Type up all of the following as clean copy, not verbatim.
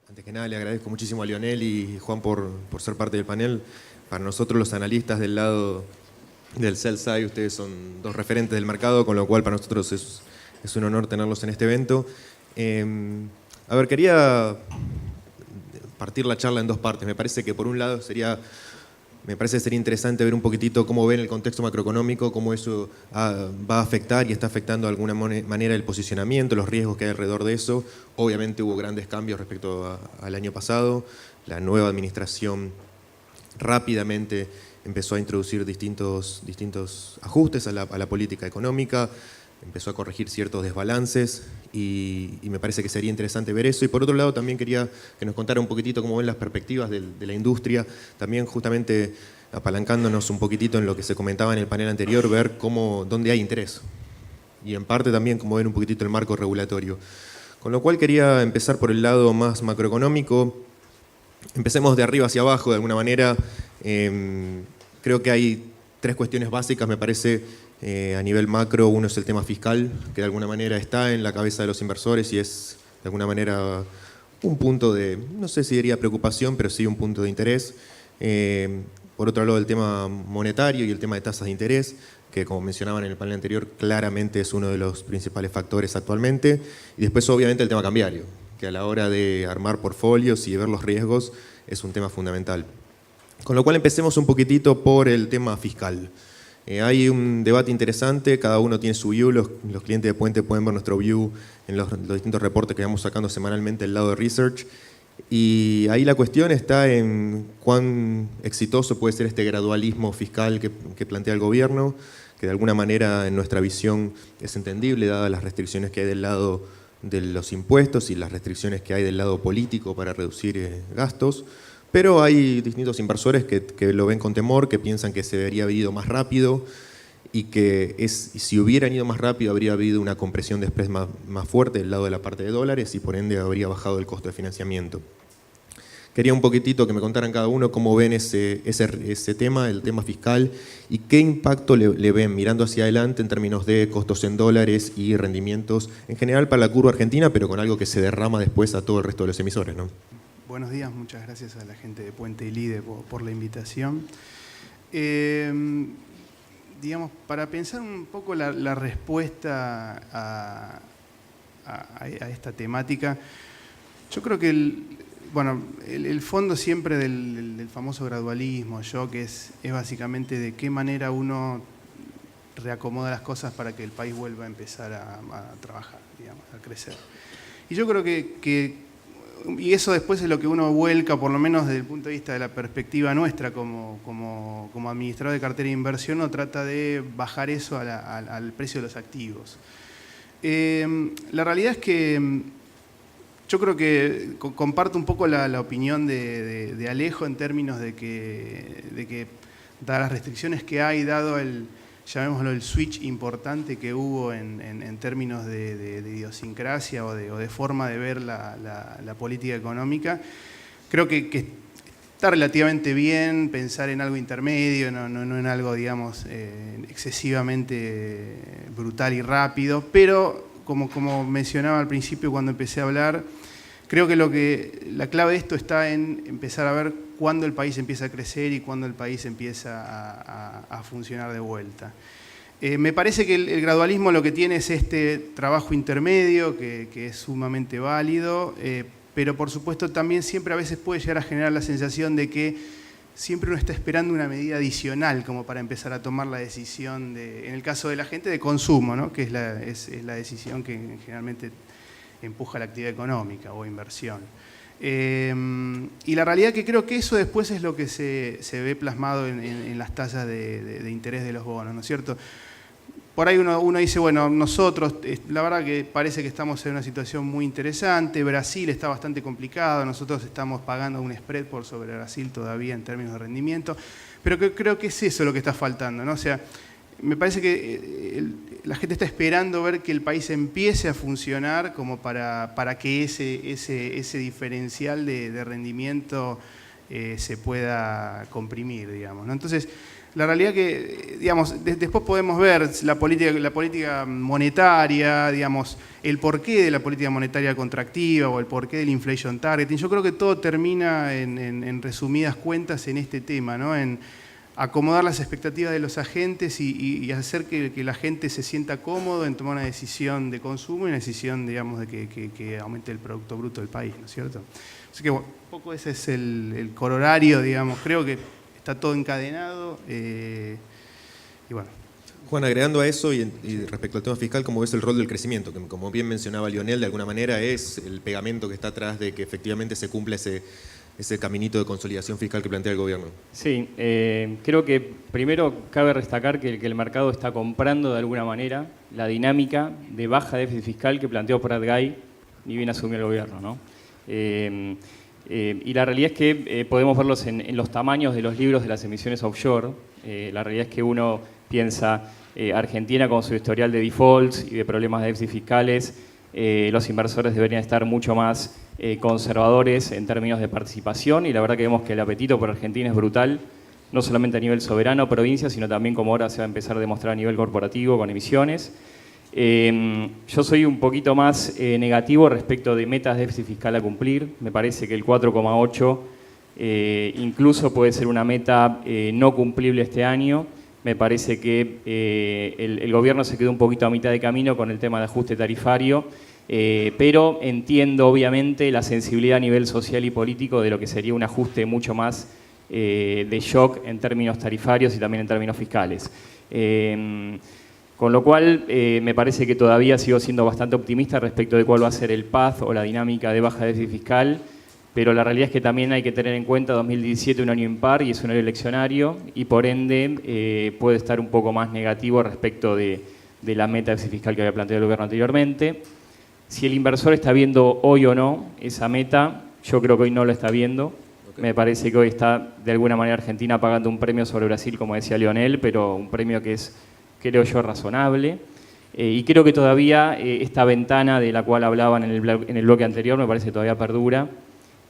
Antes que nada, le agradezco muchísimo a Lionel y Juan por ser parte del panel. Para nosotros, los analistas del lado del sell side, ustedes son dos referentes del mercado, con lo cual para nosotros es un honor tenerlos en este evento. Quería partir la charla en dos partes. Me parece que por un lado sería interesante ver un poquitito cómo ven el contexto macroeconómico, cómo eso va a afectar y está afectando de alguna manera el posicionamiento, los riesgos que hay alrededor de eso. Obviamente hubo grandes cambios respecto al año pasado. La nueva administración rápidamente empezó a introducir distintos ajustes a la política económica, empezó a corregir ciertos desbalances y me parece que sería interesante ver eso. Y por otro lado también quería que nos contara un poquitito cómo ven las perspectivas de la industria, también justamente apalancándonos un poquitito en lo que se comentaba en el panel anterior, ver dónde hay interés y en parte también cómo ven un poquitito el marco regulatorio. Con lo cual quería empezar por el lado más macroeconómico. Empecemos de arriba hacia abajo de alguna manera. Creo que hay tres cuestiones básicas, me parece, a nivel macro. Uno es el tema fiscal, que de alguna manera está en la cabeza de los inversores y es de alguna manera un punto de, no sé si diría preocupación, pero sí un punto de interés. Por otro lado, el tema monetario y el tema de tasas de interés, que como mencionaban en el panel anterior, claramente es uno de los principales factores actualmente. Y después, obviamente, el tema cambiario, que a la hora de armar portfolios y de ver los riesgos es un tema fundamental. Con lo cual empecemos un poquitito por el tema fiscal. Hay un debate interesante, cada uno tiene su view, los clientes de Puente pueden ver nuestro view en los distintos reportes que vamos sacando semanalmente del lado de research. Y ahí la cuestión está en cuán exitoso puede ser este gradualismo fiscal que plantea el gobierno, que de alguna manera en nuestra visión es entendible, dadas las restricciones que hay del lado de los impuestos y las restricciones que hay del lado político para reducir gastos. Pero hay distintos inversores que lo ven con temor, que piensan que se debería haber ido más rápido y que si hubieran ido más rápido habría habido una compresión de spread más fuerte del lado de la parte de dólares y por ende habría bajado el costo de financiamiento. Quería un poquitito que me contaran cada uno cómo ven ese tema, el tema fiscal, y qué impacto le ven mirando hacia adelante en términos de costos en dólares y rendimientos en general para la curva argentina, pero con algo que se derrama después a todo el resto de los emisores, ¿no? Buenos días, muchas gracias a la gente de Puente y Lide por la invitación. Digamos, para pensar un poco la respuesta a esta temática, yo creo que el fondo siempre del famoso gradualismo, shock, es básicamente de qué manera uno reacomoda las cosas para que el país vuelva a empezar a trabajar, digamos, a crecer. Y yo creo y eso después es lo que uno vuelca, por lo menos desde el punto de vista de la perspectiva nuestra como administrador de cartera de inversión, uno trata de bajar eso al precio de los activos. La realidad es que yo creo que comparto un poco la opinión de Alejo en términos de que dadas las restricciones que hay, dado llamémoslo el switch importante que hubo en términos de idiosincrasia o de forma de ver la política económica, creo que está relativamente bien pensar en algo intermedio, no en algo, digamos, excesivamente brutal y rápido, pero como mencionaba al principio cuando empecé a hablar, creo que la clave de esto está en empezar a ver cuándo el país empieza a crecer y cuándo el país empieza a funcionar de vuelta. Me parece que el gradualismo lo que tiene es este trabajo intermedio que es sumamente válido, pero por supuesto también siempre a veces puede llegar a generar la sensación de que siempre uno está esperando una medida adicional como para empezar a tomar la decisión, en el caso de la gente, de consumo, ¿no? Que es la decisión que generalmente empuja la actividad económica o inversión. Y la realidad que creo que eso después es lo que se ve plasmado en las tasas de interés de los bonos, ¿no es cierto? Por ahí uno dice, bueno, nosotros, la verdad que parece que estamos en una situación muy interesante, Brasil está bastante complicado, nosotros estamos pagando un spread por sobre Brasil todavía en términos de rendimiento, pero creo que es eso lo que está faltando, ¿no? O sea, me parece que la gente está esperando ver que el país empiece a funcionar como para que ese diferencial de rendimiento se pueda comprimir, digamos, ¿no? Entonces, La realidad que, digamos, después podemos ver la política monetaria, digamos, el porqué de la política monetaria contractiva o el porqué del inflation targeting. Yo creo que todo termina en resumidas cuentas en este tema, ¿no? En acomodar las expectativas de los agentes y hacer que la gente se sienta cómodo en tomar una decisión de consumo y una decisión, digamos, de que aumente el Producto Bruto del país, ¿no es cierto? Así que, bueno, un poco ese es el corolario, digamos, creo que está todo encadenado y bueno. Juan, agregando a eso y respecto al tema fiscal, ¿cómo ves el rol del crecimiento? Que como bien mencionaba Lionel, de alguna manera es el pegamento que está atrás de que efectivamente se cumpla ese caminito de consolidación fiscal que plantea el gobierno. Sí, creo que primero cabe destacar que el mercado está comprando de alguna manera la dinámica de baja déficit fiscal que planteó Prat Gay ni bien asumió el gobierno, ¿no? Y la realidad es que podemos verlos en los tamaños de los libros de las emisiones offshore. La realidad es que uno piensa Argentina con su historial de defaults y de problemas de déficit fiscales, los inversores deberían estar mucho más conservadores en términos de participación y la verdad que vemos que el apetito por Argentina es brutal, no solamente a nivel soberano, provincia, sino también como ahora se va a empezar a demostrar a nivel corporativo con emisiones. Yo soy un poquito más negativo respecto de metas de déficit fiscal a cumplir. Me parece que el 4,8 incluso puede ser una meta no cumplible este año. Me parece que el gobierno se quedó un poquito a mitad de camino con el tema de ajuste tarifario, pero entiendo obviamente la sensibilidad a nivel social y político de lo que sería un ajuste mucho más de shock en términos tarifarios y también en términos fiscales. Con lo cual, me parece que todavía sigo siendo bastante optimista respecto de cuál va a ser el path o la dinámica de baja déficit fiscal, pero la realidad es que también hay que tener en cuenta 2017 un año impar y es un año eleccionario y por ende puede estar un poco más negativo respecto de la meta de déficit fiscal que había planteado el gobierno anteriormente. Si el inversor está viendo hoy o no esa meta, yo creo que hoy no lo está viendo. Okay. Me parece que hoy está de alguna manera Argentina pagando un premio sobre Brasil, como decía Lionel, pero un premio que es, creo yo, razonable. Y creo que todavía esta ventana de la cual hablaban en el bloque anterior me parece que todavía perdura.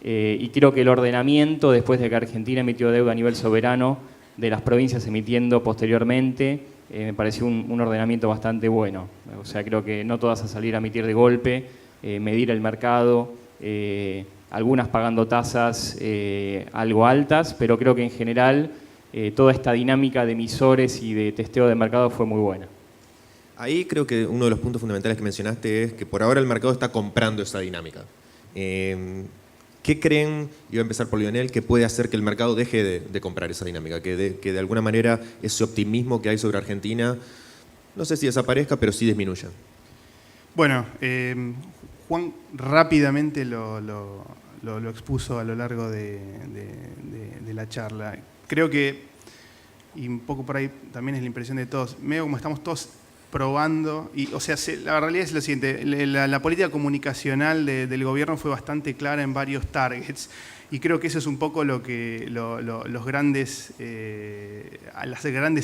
Y creo que el ordenamiento, después de que Argentina emitió deuda a nivel soberano, de las provincias emitiendo posteriormente, me pareció un ordenamiento bastante bueno. O sea, creo que no todas a salir a emitir de golpe, medir el mercado, algunas pagando tasas algo altas, pero creo que en general toda esta dinámica de emisores y de testeo de mercado fue muy buena. Ahí creo que uno de los puntos fundamentales que mencionaste es que por ahora el mercado está comprando esa dinámica. ¿Qué creen, y voy a empezar por Lionel, que puede hacer que el mercado deje de comprar esa dinámica? Que de alguna manera ese optimismo que hay sobre Argentina, no sé si desaparezca, pero sí disminuya. Bueno, Juan rápidamente lo expuso a lo largo de la charla. Creo que, y un poco por ahí también es la impresión de todos, medio como estamos todos probando, y, o sea, la realidad es lo siguiente, la política comunicacional del gobierno fue bastante clara en varios targets, y creo que eso es un poco lo que las grandes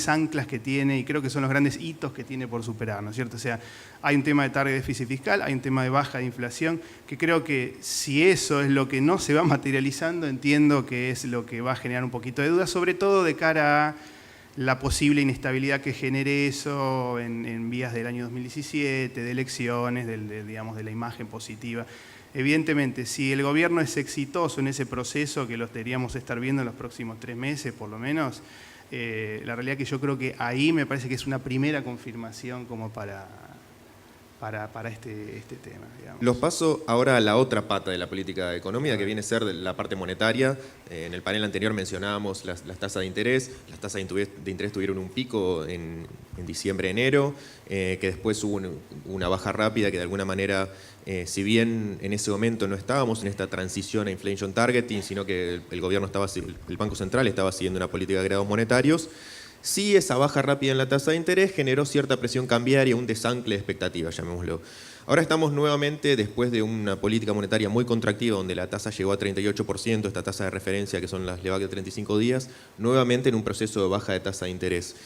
anclas que tiene, y creo que son los grandes hitos que tiene por superar, ¿no es cierto? O sea, hay un tema de target de déficit fiscal, hay un tema de baja de inflación, que creo que si eso es lo que no se va materializando, entiendo que es lo que va a generar un poquito de duda, sobre todo de cara a la posible inestabilidad que genere eso en vías del año 2017, de elecciones, digamos, de la imagen positiva. Evidentemente, si el gobierno es exitoso en ese proceso, que lo deberíamos estar viendo en los próximos 3 meses por lo menos, la realidad que yo creo que ahí me parece que es una primera confirmación como para este tema, digamos. Los paso ahora a la otra pata de la política económica, que viene a ser de la parte monetaria. En el panel anterior mencionábamos las tasas de interés. Las tasas de interés tuvieron un pico en diciembre, enero, que después hubo una baja rápida que de alguna manera, si bien en ese momento no estábamos en esta transición a inflation targeting, sino que el gobierno el Banco Central estaba siguiendo una política de grados monetarios, sí, esa baja rápida en la tasa de interés generó cierta presión cambiaria, un desancle de expectativas, llamémoslo. Ahora estamos nuevamente, después de una política monetaria muy contractiva, donde la tasa llegó a 38%, esta tasa de referencia que son las LEVAC de 35 días, nuevamente en un proceso de baja de tasa de interés.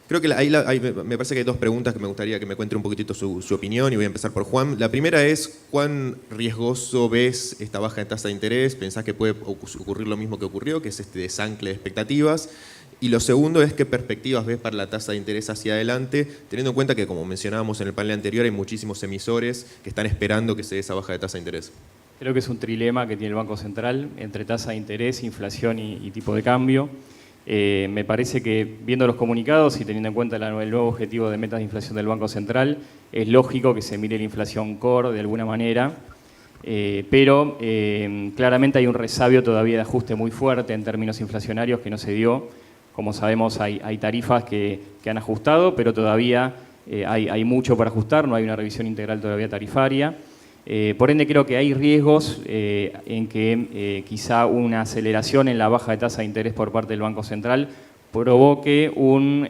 Creo que me parece que hay 2 preguntas que me gustaría que me cuente un poquitito su opinión, y voy a empezar por Juan. La primera es, ¿cuán riesgoso ves esta baja de tasa de interés? ¿Pensás que puede ocurrir lo mismo que ocurrió, que es este desancle de expectativas? Y lo segundo es qué perspectivas ves para la tasa de interés hacia adelante, teniendo en cuenta que, como mencionábamos en el panel anterior, hay muchísimos emisores que están esperando que se dé esa baja de tasa de interés. Creo que es un trilema que tiene el Banco Central entre tasa de interés, inflación y tipo de cambio. Me parece que, viendo los comunicados y teniendo en cuenta el nuevo objetivo de metas de inflación del Banco Central, es lógico que se mire la inflación core de alguna manera, pero claramente hay un resabio todavía de ajuste muy fuerte en términos inflacionarios que no se dio. Como sabemos, hay tarifas que han ajustado, pero todavía hay mucho para ajustar, no hay una revisión integral todavía tarifaria. Por ende, creo que hay riesgos en que quizá una aceleración en la baja de tasa de interés por parte del Banco Central provoque un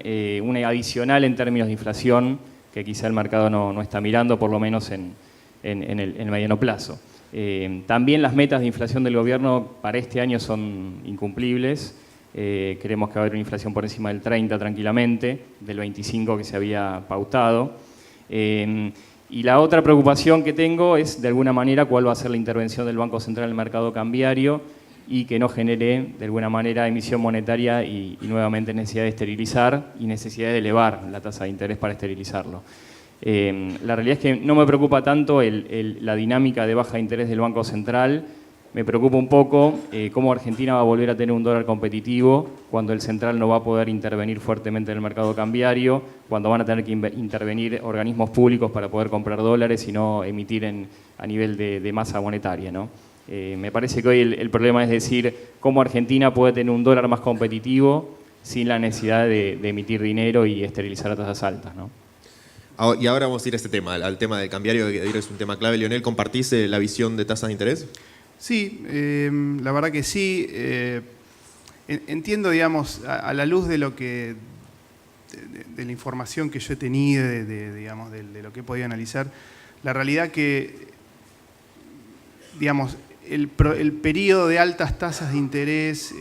adicional en términos de inflación que quizá el mercado no está mirando, por lo menos en el mediano plazo. También las metas de inflación del gobierno para este año son incumplibles. Creemos que va a haber una inflación por encima del 30 tranquilamente, del 25 que se había pautado. Y la otra preocupación que tengo es, de alguna manera, cuál va a ser la intervención del Banco Central en el mercado cambiario y que no genere, de alguna manera, emisión monetaria y nuevamente necesidad de esterilizar y necesidad de elevar la tasa de interés para esterilizarlo. La realidad es que no me preocupa tanto la dinámica de baja de interés del Banco Central. Me preocupa un poco cómo Argentina va a volver a tener un dólar competitivo cuando el central no va a poder intervenir fuertemente en el mercado cambiario, cuando van a tener que intervenir organismos públicos para poder comprar dólares y no emitir a nivel de masa monetaria, ¿no? Me parece que hoy el problema es decir cómo Argentina puede tener un dólar más competitivo sin la necesidad de emitir dinero y esterilizar a tasas altas, ¿no? Y ahora vamos a ir a este tema, al tema del cambiario, que es un tema clave. Lionel, ¿compartís la visión de tasas de interés? Sí, la verdad que sí. Entiendo, digamos, a la luz de lo que de la información que yo he tenido, digamos, de lo que he podido analizar, la realidad que, digamos, el periodo de altas tasas de interés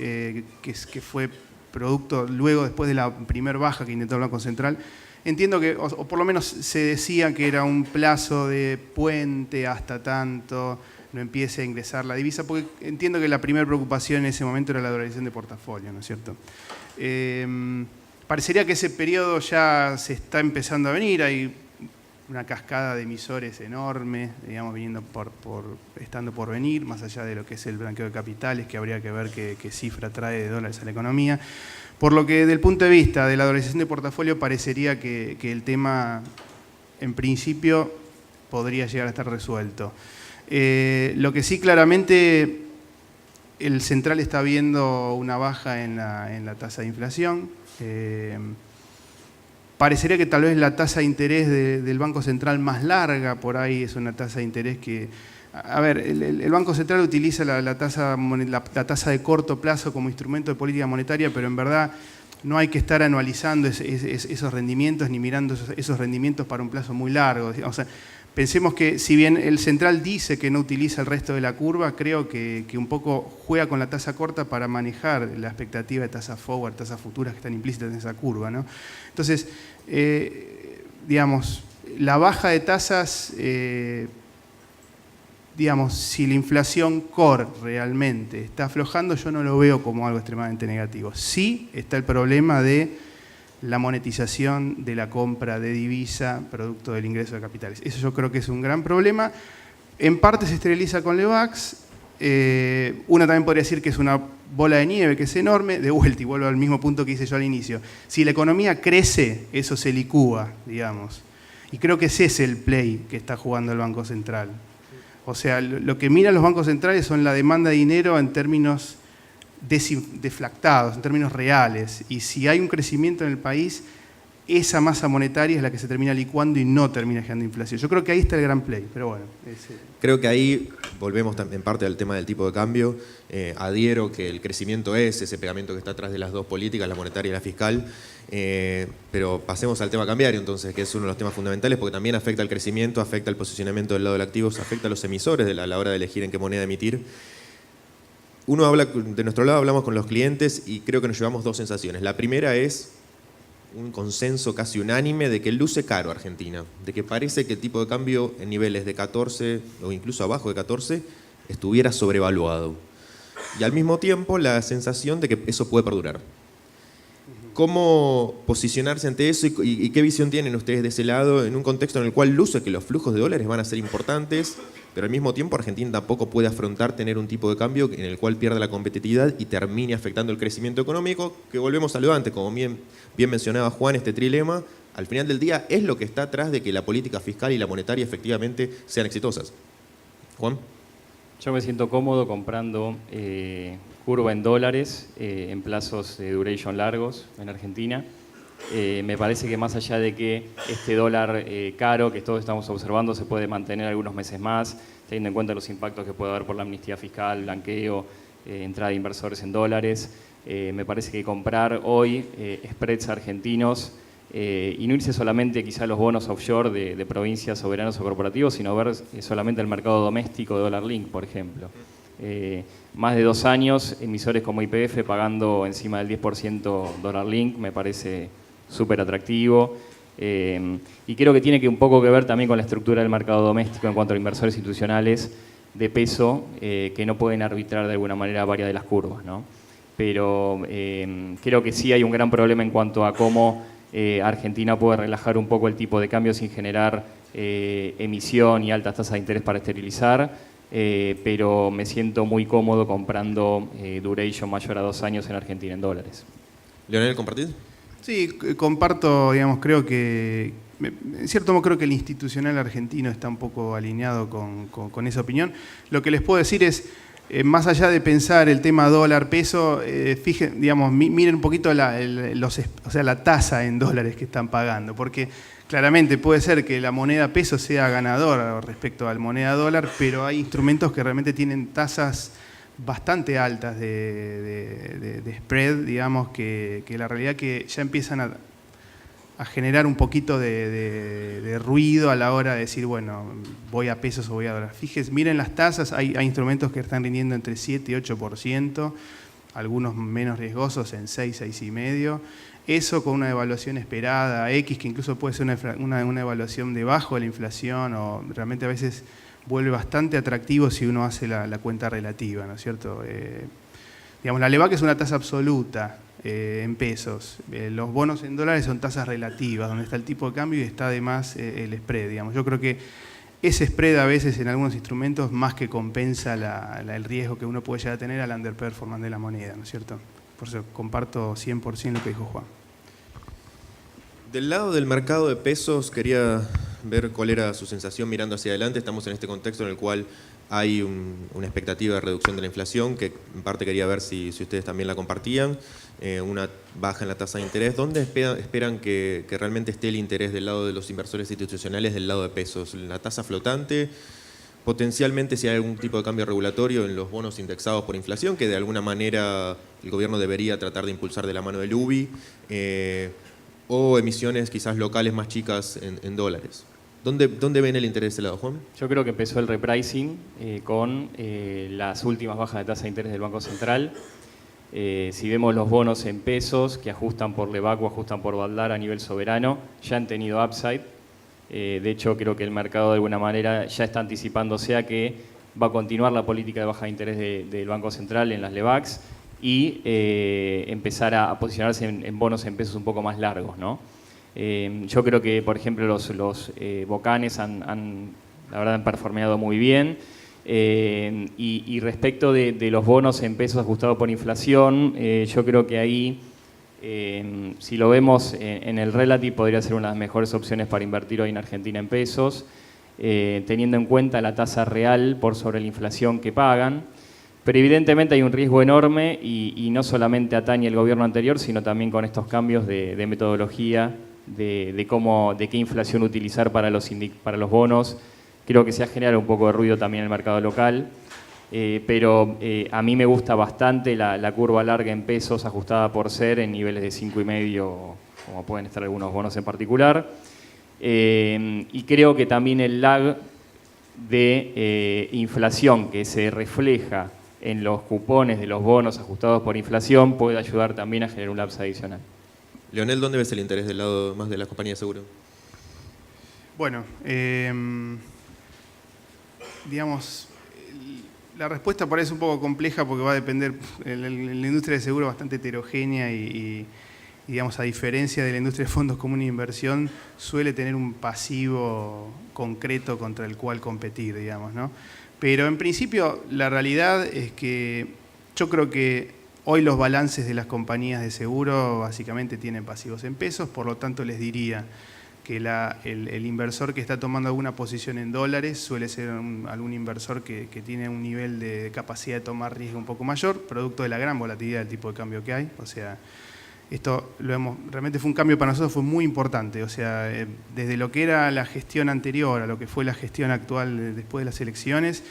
que fue producto luego, después de la primer baja que intentó el Banco Central, entiendo que, o por lo menos se decía que era un plazo de puente hasta tanto no empiece a ingresar la divisa, porque entiendo que la primera preocupación en ese momento era la dolarización de portafolio, ¿no es cierto? Parecería que ese periodo ya se está empezando a venir, hay una cascada de emisores enorme, digamos, estando por venir, más allá de lo que es el blanqueo de capitales, que habría que ver qué cifra trae de dólares a la economía. Por lo que, desde el punto de vista de la dolarización de portafolio, parecería que el tema, en principio, podría llegar a estar resuelto. Lo que sí, claramente, el central está viendo una baja en la tasa de inflación. Parecería que tal vez la tasa de interés del Banco Central más larga, por ahí es una tasa de interés que... A ver, el Banco Central utiliza la tasa de corto plazo como instrumento de política monetaria, pero en verdad no hay que estar anualizando esos rendimientos ni mirando esos rendimientos para un plazo muy largo. O sea, pensemos que si bien el central dice que no utiliza el resto de la curva, creo que un poco juega con la tasa corta para manejar la expectativa de tasas forward, tasas futuras que están implícitas en esa curva, ¿no? Entonces, digamos, la baja de tasas, digamos, si la inflación core realmente está aflojando, yo no lo veo como algo extremadamente negativo. Sí está el problema de la monetización de la compra de divisa producto del ingreso de capitales. Eso yo creo que es un gran problema. En parte se esteriliza con Levax. Uno también podría decir que es una bola de nieve, que es enorme. De vuelta, y vuelvo al mismo punto que hice yo al inicio. Si la economía crece, eso se licúa, digamos. Y creo que ese es el play que está jugando el Banco Central. O sea, lo que miran los bancos centrales son la demanda de dinero en términos deflactados, en términos reales. Y si hay un crecimiento en el país, esa masa monetaria es la que se termina licuando y no termina generando inflación. Yo creo que ahí está el gran play, pero bueno. Creo que ahí volvemos en parte al tema del tipo de cambio. Adhiero que el crecimiento es ese pegamento que está atrás de las dos políticas, la monetaria y la fiscal. Pero pasemos al tema cambiario, entonces, que es uno de los temas fundamentales, porque también afecta al crecimiento, afecta al posicionamiento del lado del activo, afecta a los emisores a la hora de elegir en qué moneda emitir. Uno habla, de nuestro lado hablamos con los clientes y creo que nos llevamos dos sensaciones. La primera es un consenso casi unánime de que luce caro Argentina, de que parece que el tipo de cambio en niveles de 14 o incluso abajo de 14 estuviera sobrevaluado. Y al mismo tiempo la sensación de que eso puede perdurar. ¿Cómo posicionarse ante eso y qué visión tienen ustedes de ese lado en un contexto en el cual luce que los flujos de dólares van a ser importantes, pero al mismo tiempo Argentina tampoco puede afrontar tener un tipo de cambio en el cual pierda la competitividad y termine afectando el crecimiento económico, que volvemos a lo antes, como bien mencionaba Juan, este trilema, al final del día es lo que está atrás de que la política fiscal y la monetaria efectivamente sean exitosas? Juan. Yo me siento cómodo comprando curva en dólares en plazos de duration largos en Argentina. Me parece que más allá de que este dólar caro que todos estamos observando se puede mantener algunos meses más, teniendo en cuenta los impactos que puede haber por la amnistía fiscal, blanqueo, entrada de inversores en dólares, me parece que comprar hoy spreads argentinos y no irse solamente quizá a los bonos offshore de provincias, soberanos o corporativos, sino ver solamente el mercado doméstico de dólar link, por ejemplo. Más de 2 años, emisores como YPF pagando encima del 10% dólar link, me parece súper atractivo. Y creo que tiene un poco que ver también con la estructura del mercado doméstico en cuanto a inversores institucionales de peso que no pueden arbitrar de alguna manera varias de las curvas, ¿no? Pero creo que sí hay un gran problema en cuanto a cómo Argentina puede relajar un poco el tipo de cambio sin generar emisión y altas tasas de interés para esterilizar, pero me siento muy cómodo comprando duration mayor a 2 años en Argentina en dólares. Leonel, ¿compartís? Sí, comparto, digamos, creo que, en cierto modo creo que el institucional argentino está un poco alineado con esa opinión. Lo que les puedo decir es, más allá de pensar el tema dólar-peso, digamos, miren un poquito la tasa en dólares que están pagando, porque claramente puede ser que la moneda peso sea ganadora respecto a la moneda dólar, pero hay instrumentos que realmente tienen tasas bastante altas de spread, digamos, que la realidad que ya empiezan a generar un poquito de ruido a la hora de decir, bueno, voy a pesos o voy a dólares. Fíjense, miren las tasas, hay instrumentos que están rindiendo entre 7 y 8%, algunos menos riesgosos en 6, 6,5%. Eso con una evaluación esperada, X, que incluso puede ser una evaluación debajo de la inflación, o realmente a veces vuelve bastante atractivo si uno hace la cuenta relativa, ¿no es cierto? Digamos, la LEVAC es una tasa absoluta en pesos. Los bonos en dólares son tasas relativas, donde está el tipo de cambio y está además el spread, digamos. Yo creo que ese spread a veces en algunos instrumentos más que compensa el riesgo que uno puede llegar a tener al underperformance de la moneda, ¿no es cierto? Por eso comparto 100% lo que dijo Juan. Del lado del mercado de pesos, quería ver cuál era su sensación mirando hacia adelante. Estamos en este contexto en el cual hay una expectativa de reducción de la inflación, que en parte quería ver si ustedes también la compartían, una baja en la tasa de interés. ¿Dónde esperan que realmente esté el interés del lado de los inversores institucionales del lado de pesos? ¿La tasa flotante? Potencialmente si hay algún tipo de cambio regulatorio en los bonos indexados por inflación, que de alguna manera el gobierno debería tratar de impulsar de la mano del UBI, o emisiones quizás locales más chicas en dólares. ¿Dónde ven el interés de ese lado, Juan? Yo creo que empezó el repricing con las últimas bajas de tasa de interés del Banco Central. Si vemos los bonos en pesos que ajustan por LEVAC o ajustan por Baldar a nivel soberano, ya han tenido upside. De hecho, creo que el mercado de alguna manera ya está anticipándose a que va a continuar la política de baja de interés del Banco Central en las LEVACs y empezar a posicionarse en bonos en pesos un poco más largos, ¿no? Yo creo que, por ejemplo, los Bocanes la verdad han performeado muy bien. Y respecto de los bonos en pesos ajustados por inflación, yo creo que ahí, si lo vemos en el relative, podría ser una de las mejores opciones para invertir hoy en Argentina en pesos, teniendo en cuenta la tasa real por sobre la inflación que pagan. Pero evidentemente hay un riesgo enorme y no solamente atañe el gobierno anterior, sino también con estos cambios de metodología, de qué inflación utilizar para los bonos. Creo que se ha generado un poco de ruido también en el mercado local, pero a mí me gusta bastante la curva larga en pesos ajustada por SER en niveles de 5,5, como pueden estar algunos bonos en particular. Y creo que también el lag de inflación que se refleja en los cupones de los bonos ajustados por inflación puede ayudar también a generar un lapso adicional. Leonel, ¿dónde ves el interés del lado más de las compañías de seguro? Bueno, digamos, la respuesta parece un poco compleja porque va a depender, la industria de seguro es bastante heterogénea y y digamos, a diferencia de la industria de fondos comunes de inversión, suele tener un pasivo concreto contra el cual competir, digamos, ¿no? Pero en principio la realidad es que yo creo que hoy los balances de las compañías de seguro básicamente tienen pasivos en pesos, por lo tanto les diría que el inversor que está tomando alguna posición en dólares suele ser algún inversor que tiene un nivel de capacidad de tomar riesgo un poco mayor, producto de la gran volatilidad del tipo de cambio que hay. O sea, esto realmente fue un cambio para nosotros, fue muy importante. O sea, desde lo que era la gestión anterior a lo que fue la gestión actual después de las elecciones,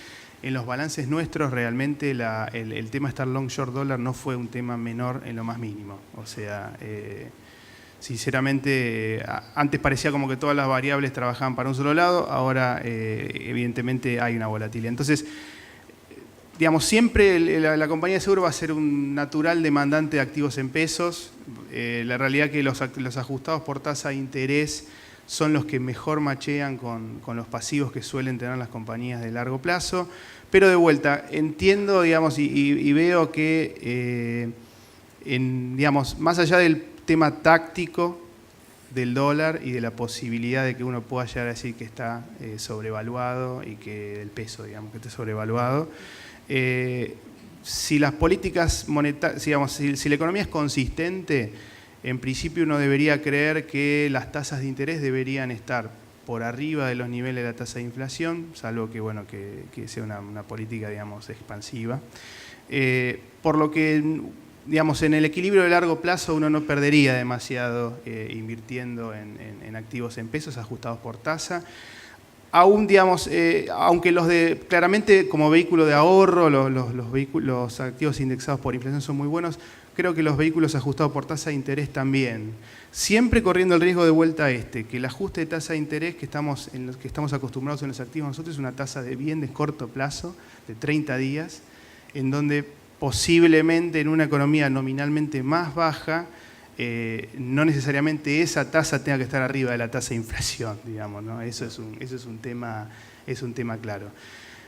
en los balances nuestros realmente el tema estar long short dólar no fue un tema menor en lo más mínimo. O sea, sinceramente, antes parecía como que todas las variables trabajaban para un solo lado, ahora evidentemente hay una volatilidad. Entonces, digamos, siempre la compañía de seguro va a ser un natural demandante de activos en pesos. La realidad es que los ajustados por tasa de interés son los que mejor machean con los pasivos que suelen tener las compañías de largo plazo. Pero de vuelta, entiendo, digamos, y veo que, digamos, más allá del tema táctico del dólar y de la posibilidad de que uno pueda llegar a decir que está sobrevaluado y que el peso, digamos, que esté sobrevaluado. Si las políticas monetarias, digamos, si la economía es consistente, en principio uno debería creer que las tasas de interés deberían estar por arriba de los niveles de la tasa de inflación, salvo que, bueno, que sea una política, digamos, expansiva. Por lo que, digamos, en el equilibrio de largo plazo uno no perdería demasiado invirtiendo en activos en pesos ajustados por tasa. Aún, digamos, aunque claramente como vehículo de ahorro, los activos indexados por inflación son muy buenos, creo que los vehículos ajustados por tasa de interés también. Siempre corriendo el riesgo de vuelta a que el ajuste de tasa de interés en los que estamos acostumbrados en los activos nosotros es una tasa de corto plazo, de 30 días, en donde posiblemente en una economía nominalmente más baja, no necesariamente esa tasa tenga que estar arriba de la tasa de inflación, digamos, ¿no? Eso es un tema claro.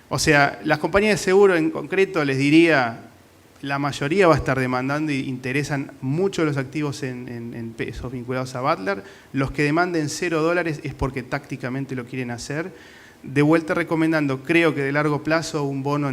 O sea, las compañías de seguro en concreto, les diría, la mayoría va a estar demandando y interesan mucho los activos en pesos vinculados a Butler. Los que demanden $0 es porque tácticamente lo quieren hacer. De vuelta recomendando, creo que de largo plazo un bono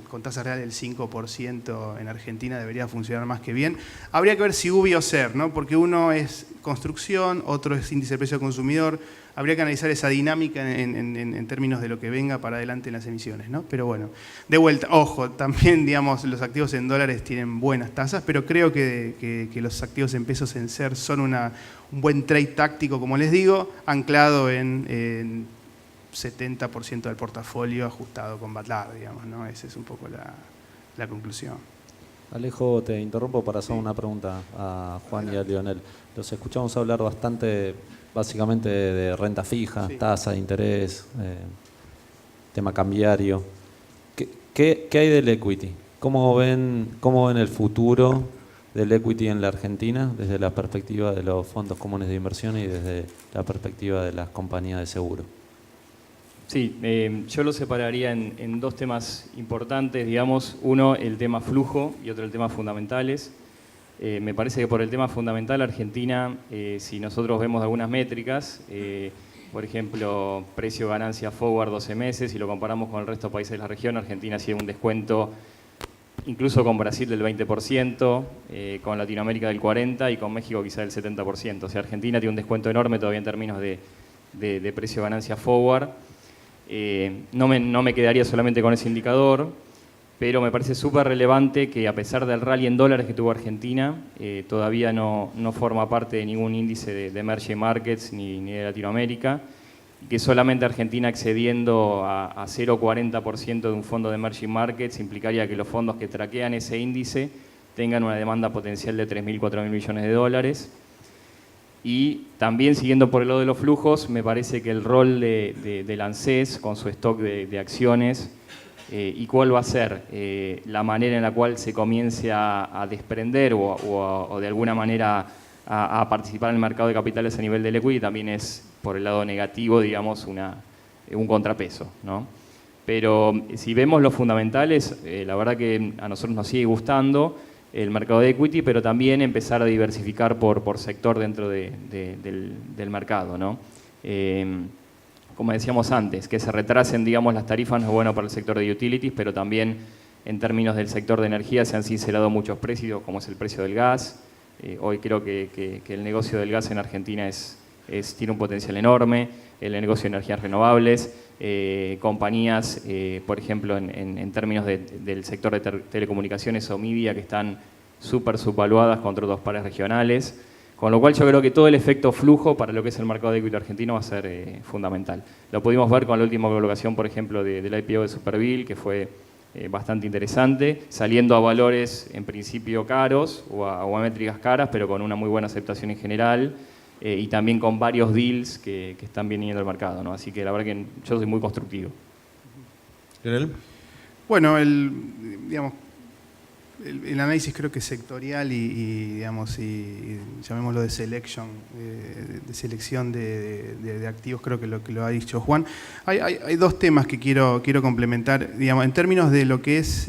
con tasa real del 5% en Argentina debería funcionar más que bien. Habría que ver si UBI o SER, ¿no? Porque uno es construcción, otro es índice de precio al consumidor. Habría que analizar esa dinámica en términos de lo que venga para adelante en las emisiones, ¿no? Pero bueno, de vuelta, ojo, también, digamos, los activos en dólares tienen buenas tasas, pero creo que los activos en pesos en SER son un buen trade táctico, como les digo, anclado en 70% del portafolio ajustado con Butler, digamos, ¿no? Esa es un poco la conclusión. Alejo, te interrumpo para hacer una pregunta a Juan y a Lionel. Los escuchamos hablar bastante, básicamente, de renta fija, sí, tasa de interés, tema cambiario. ¿Qué hay del equity? ¿Cómo ven el futuro del equity en la Argentina desde la perspectiva de los fondos comunes de inversión y desde la perspectiva de las compañías de seguro? Sí, yo lo separaría en dos temas importantes, digamos, uno el tema flujo y otro el tema fundamentales. Me parece que por el tema fundamental Argentina, si nosotros vemos algunas métricas, por ejemplo, precio ganancia forward 12 meses, y lo comparamos con el resto de países de la región, Argentina tiene un descuento incluso con Brasil del 20%, con Latinoamérica del 40% y con México quizá del 70%. O sea, Argentina tiene un descuento enorme todavía en términos de precio ganancia forward. No me quedaría solamente con ese indicador, pero me parece súper relevante que a pesar del rally en dólares que tuvo Argentina, todavía no forma parte de ningún índice de emerging markets ni de Latinoamérica, y que solamente Argentina accediendo a 0,40% de un fondo de emerging markets implicaría que los fondos que traquean ese índice tengan una demanda potencial de 3.000, 4.000 millones de dólares. Y también, siguiendo por el lado de los flujos, me parece que el rol de ANSES con su stock de acciones y cuál va a ser la manera en la cual se comience a desprender o de alguna manera a participar en el mercado de capitales a nivel del equity también es, por el lado negativo, digamos, un contrapeso, ¿no? Pero si vemos los fundamentales, la verdad que a nosotros nos sigue gustando. el mercado de equity, pero también empezar a diversificar por sector dentro del mercado, ¿no? Como decíamos antes, que se retrasen, digamos, las tarifas no es bueno para el sector de utilities, pero también en términos del sector de energía se han sincerado muchos precios, como es el precio del gas. Hoy creo que el negocio del gas en Argentina tiene un potencial enorme, el negocio de energías renovables, compañías, por ejemplo, en términos del sector de telecomunicaciones o media, que están súper subvaluadas contra otros pares regionales. Con lo cual yo creo que todo el efecto flujo para lo que es el mercado de equity argentino va a ser fundamental. Lo pudimos ver con la última colocación, por ejemplo, del IPO de Superville, que fue bastante interesante, saliendo a valores en principio caros o a métricas caras, pero con una muy buena aceptación en general, y también con varios deals que están viniendo al mercado, ¿no? Así que la verdad que yo soy muy constructivo. ¿Lionel? Bueno, digamos, el análisis creo que es sectorial y digamos, y llamémoslo de selección de activos, creo que lo ha dicho Juan. Hay dos temas que quiero complementar, digamos, en términos de lo que es,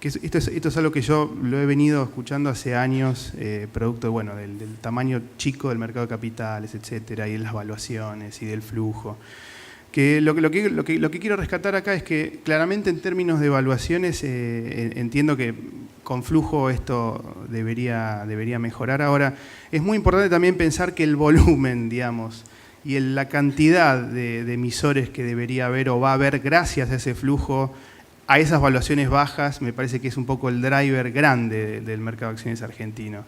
esto es algo que yo lo he venido escuchando hace años, producto bueno, del tamaño chico del mercado de capitales, etcétera, y de las valuaciones y del flujo. Que lo que quiero rescatar acá es que claramente en términos de evaluaciones entiendo que con flujo esto debería mejorar. Ahora, es muy importante también pensar que el volumen, digamos, y la cantidad de emisores que debería haber o va a haber gracias a ese flujo, a esas valuaciones bajas, me parece que es un poco el driver grande del mercado de acciones argentino.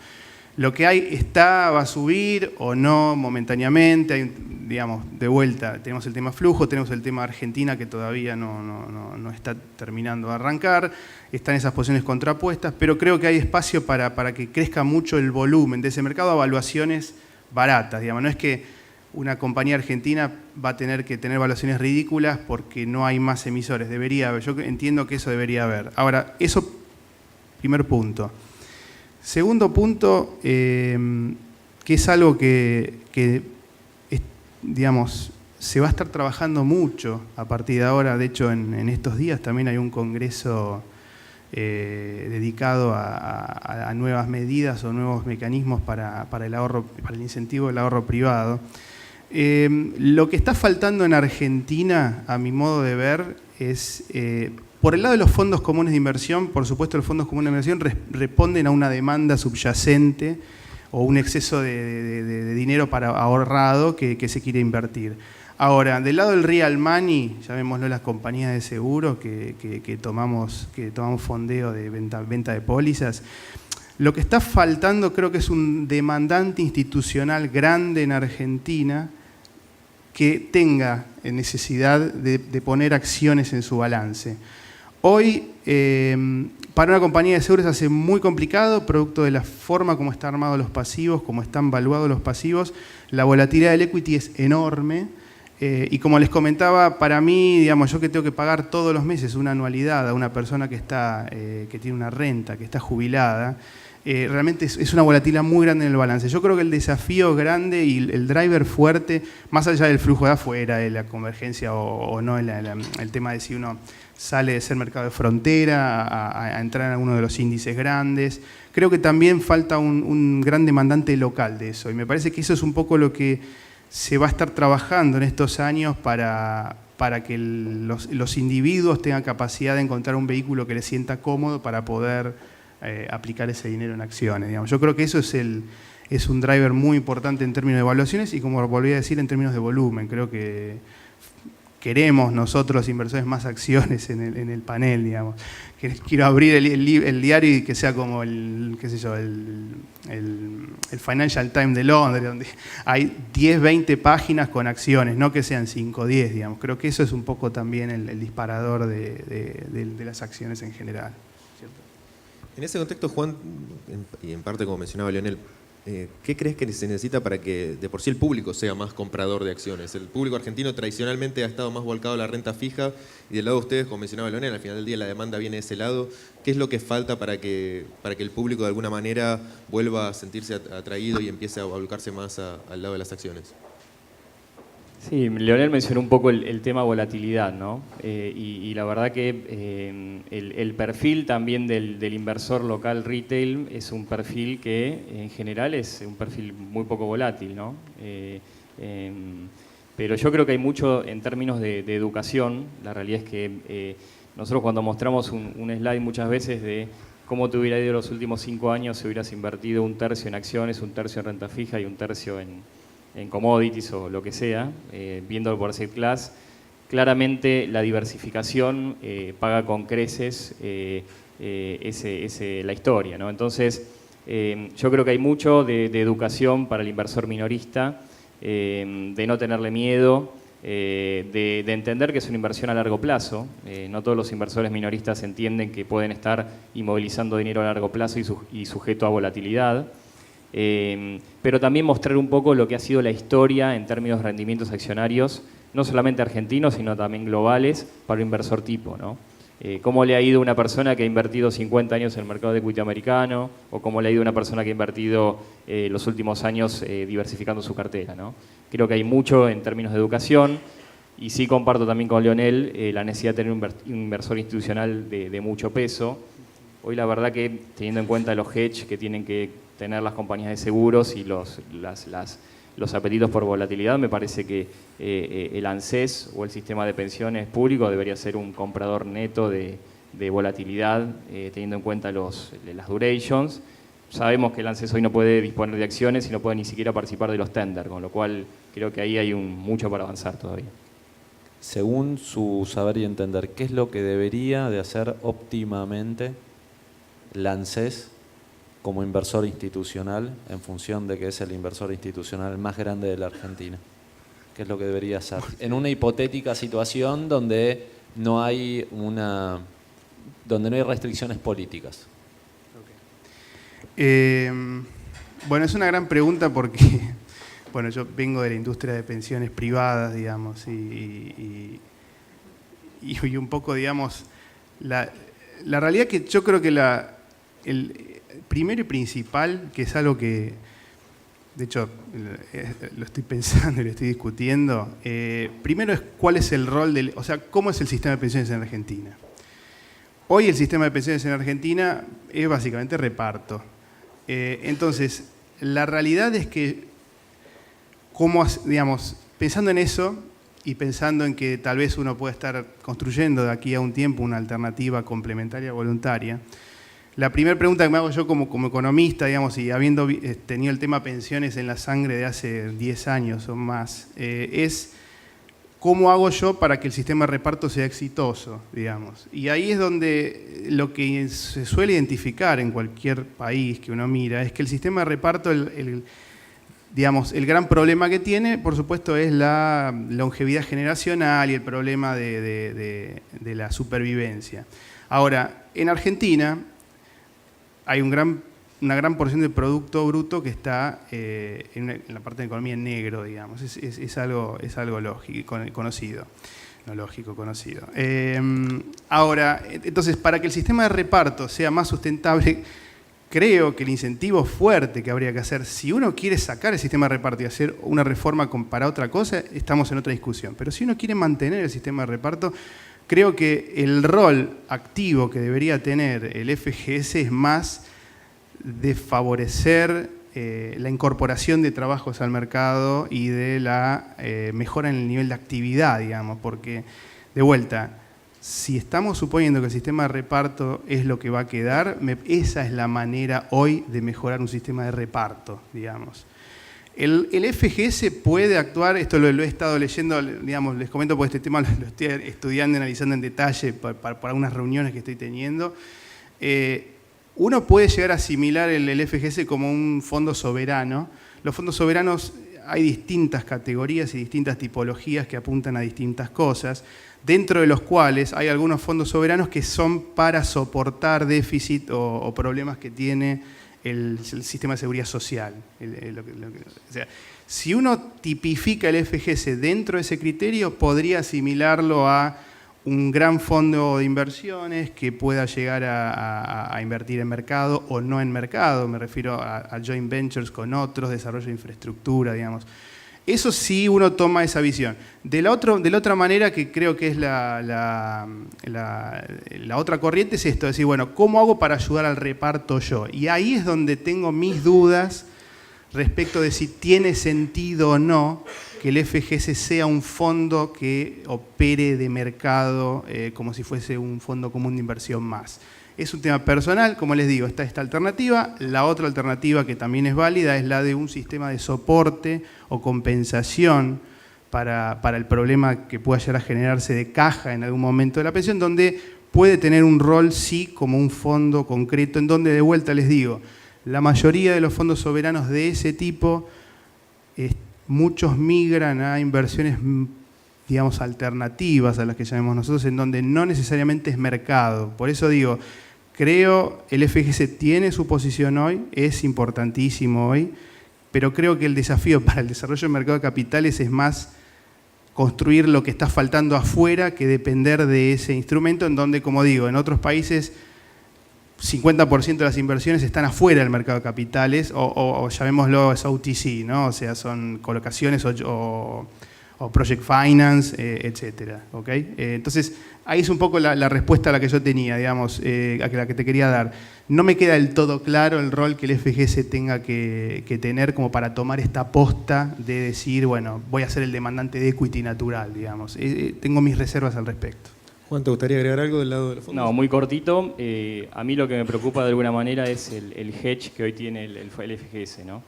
Lo que hay va a subir o no momentáneamente, digamos, de vuelta, tenemos el tema flujo, tenemos el tema Argentina que todavía no está terminando de arrancar, están esas posiciones contrapuestas, pero creo que hay espacio para que crezca mucho el volumen de ese mercado a valuaciones baratas, digamos, no es que una compañía argentina va a tener que tener valuaciones ridículas porque no hay más emisores, debería haber, yo entiendo que eso debería haber. Ahora, eso, primer punto. Segundo punto, que es algo que digamos, se va a estar trabajando mucho a partir de ahora. De hecho, en estos días también hay un congreso dedicado a nuevas medidas o nuevos mecanismos para el ahorro, para el incentivo del ahorro privado. Lo que está faltando en Argentina, a mi modo de ver, es... por el lado de los fondos comunes de inversión, por supuesto los fondos comunes de inversión responden a una demanda subyacente o un exceso de dinero ahorrado que se quiere invertir. Ahora, del lado del real money, llamémoslo las compañías de seguro que tomamos fondeo de venta de pólizas, lo que está faltando creo que es un demandante institucional grande en Argentina que tenga necesidad de poner acciones en su balance. Hoy, para una compañía de seguros hace muy complicado, producto de la forma como están armados los pasivos, como están valuados los pasivos, la volatilidad del equity es enorme, y como les comentaba, para mí, digamos, yo que tengo que pagar todos los meses una anualidad a una persona que tiene una renta, que está jubilada, realmente es una volatilidad muy grande en el balance. Yo creo que el desafío grande y el driver fuerte, más allá del flujo de afuera, de la convergencia o no, el tema de si uno sale de ser mercado de frontera a entrar en alguno de los índices grandes. Creo que también falta un gran demandante local de eso, y me parece que eso es un poco lo que se va a estar trabajando en estos años para que los individuos tengan capacidad de encontrar un vehículo que les sienta cómodo para poder aplicar ese dinero en acciones. Digamos. Yo creo que eso es un driver muy importante en términos de evaluaciones y, como volví a decir, en términos de volumen. Creo que queremos nosotros, inversores, más acciones en el panel, digamos. Quiero abrir el diario y que sea como el Financial Times de Londres, donde hay 10, 20 páginas con acciones, no que sean 5 o 10, digamos. Creo que eso es un poco también el disparador de las acciones en general. ¿Cierto? En ese contexto, Juan, y en parte como mencionaba Lionel, ¿qué crees que se necesita para que de por sí el público sea más comprador de acciones? El público argentino tradicionalmente ha estado más volcado a la renta fija y del lado de ustedes, como mencionaba Lionel, al final del día la demanda viene de ese lado. ¿Qué es lo que falta para que el público de alguna manera vuelva a sentirse atraído y empiece a volcarse más al lado de las acciones? Sí, Leonel mencionó un poco el tema volatilidad, ¿no? Y la verdad que el perfil también del inversor local retail es un perfil que en general es un perfil muy poco volátil, ¿no? Pero yo creo que hay mucho en términos de educación. La realidad es que nosotros cuando mostramos un slide muchas veces de cómo te hubiera ido los últimos 5 años si hubieras invertido 1/3 en acciones, 1/3 en renta fija y 1/3 en commodities o lo que sea, viéndolo por asset class, claramente la diversificación paga con creces la historia, ¿no? Entonces, yo creo que hay mucho de educación para el inversor minorista, de no tenerle miedo, de entender que es una inversión a largo plazo. No todos los inversores minoristas entienden que pueden estar inmovilizando dinero a largo plazo y sujeto a volatilidad. Pero también mostrar un poco lo que ha sido la historia en términos de rendimientos accionarios, no solamente argentinos, sino también globales, para un inversor tipo, ¿no? Cómo le ha ido a una persona que ha invertido 50 años en el mercado de equity americano, o cómo le ha ido a una persona que ha invertido los últimos años diversificando su cartera, ¿no? Creo que hay mucho en términos de educación, y sí comparto también con Leonel la necesidad de tener un inversor institucional de mucho peso. Hoy la verdad que, teniendo en cuenta los hedge que tienen que tener las compañías de seguros y los apetitos por volatilidad, me parece que el ANSES o el sistema de pensiones público debería ser un comprador neto de volatilidad, teniendo en cuenta las durations. Sabemos que el ANSES hoy no puede disponer de acciones y no puede ni siquiera participar de los tender, con lo cual creo que ahí hay mucho para avanzar todavía. Según su saber y entender, ¿qué es lo que debería de hacer óptimamente el ANSES como inversor institucional, en función de que es el inversor institucional más grande de la Argentina? ¿Qué es lo que debería hacer? En una hipotética situación donde no hay restricciones políticas. Bueno, es una gran pregunta porque, bueno, yo vengo de la industria de pensiones privadas, digamos, y un poco, digamos, la realidad que yo creo que el primero y principal, que es algo que, de hecho, lo estoy pensando y lo estoy discutiendo, primero es cuál es el rol o sea, cómo es el sistema de pensiones en Argentina. Hoy el sistema de pensiones en Argentina es básicamente reparto. Entonces, la realidad es que, digamos, pensando en eso y pensando en que tal vez uno pueda estar construyendo de aquí a un tiempo una alternativa complementaria voluntaria, la primera pregunta que me hago yo como economista, digamos, y habiendo tenido el tema pensiones en la sangre de hace 10 años o más, es ¿cómo hago yo para que el sistema de reparto sea exitoso, digamos? Y ahí es donde lo que se suele identificar en cualquier país que uno mira es que el sistema de reparto, digamos, el gran problema que tiene, por supuesto, es la longevidad generacional y el problema de la supervivencia. Ahora, en Argentina hay una gran porción del Producto Bruto que está en la parte de economía en negro, digamos. Es algo lógico, conocido. No lógico, conocido. Ahora, entonces, para que el sistema de reparto sea más sustentable, creo que el incentivo fuerte que habría que hacer, si uno quiere sacar el sistema de reparto y hacer una reforma para otra cosa, estamos en otra discusión. Pero si uno quiere mantener el sistema de reparto, creo que el rol activo que debería tener el FGS es más de favorecer la incorporación de trabajos al mercado y de la mejora en el nivel de actividad, digamos, porque, de vuelta, si estamos suponiendo que el sistema de reparto es lo que va a quedar, esa es la manera hoy de mejorar un sistema de reparto, digamos. El FGS puede actuar, esto lo he estado leyendo, digamos, les comento porque este tema lo estoy estudiando y analizando en detalle para unas reuniones que estoy teniendo. Uno puede llegar a asimilar el FGS como un fondo soberano. Los fondos soberanos hay distintas categorías y distintas tipologías que apuntan a distintas cosas, dentro de los cuales hay algunos fondos soberanos que son para soportar déficit o problemas que tiene el sistema de seguridad social. O sea, si uno tipifica el FGS dentro de ese criterio, podría asimilarlo a un gran fondo de inversiones que pueda llegar a invertir en mercado o no en mercado. Me refiero a joint ventures con otros, desarrollo de infraestructura, digamos. Eso sí uno toma esa visión. De la otra manera, que creo que es la otra corriente, es esto, decir, bueno, ¿cómo hago para ayudar al reparto yo? Y ahí es donde tengo mis dudas respecto de si tiene sentido o no que el FGS sea un fondo que opere de mercado como si fuese un fondo común de inversión más. Es un tema personal, como les digo, está esta alternativa. La otra alternativa que también es válida es la de un sistema de soporte o compensación para el problema que pueda llegar a generarse de caja en algún momento de la pensión, donde puede tener un rol, sí, como un fondo concreto, en donde, de vuelta les digo, la mayoría de los fondos soberanos de ese tipo, muchos migran a inversiones, digamos, alternativas a las que llamamos nosotros, en donde no necesariamente es mercado. Por eso digo, creo el FGS tiene su posición hoy, es importantísimo hoy, pero creo que el desafío para el desarrollo del mercado de capitales es más construir lo que está faltando afuera que depender de ese instrumento, en donde, como digo, en otros países 50% de las inversiones están afuera del mercado de capitales, o llamémoslo OTC, ¿no? O sea, son colocaciones o project finance, etcétera, ¿okay? Entonces, ahí es un poco la respuesta a la que yo tenía, digamos, a la que te quería dar. No me queda del todo claro el rol que el FGS tenga que tener como para tomar esta posta de decir, bueno, voy a ser el demandante de equity natural, digamos. Tengo mis reservas al respecto. Juan, ¿te gustaría agregar algo del lado de los fondos? No, muy cortito. A mí lo que me preocupa de alguna manera es el hedge que hoy tiene el FGS, ¿no?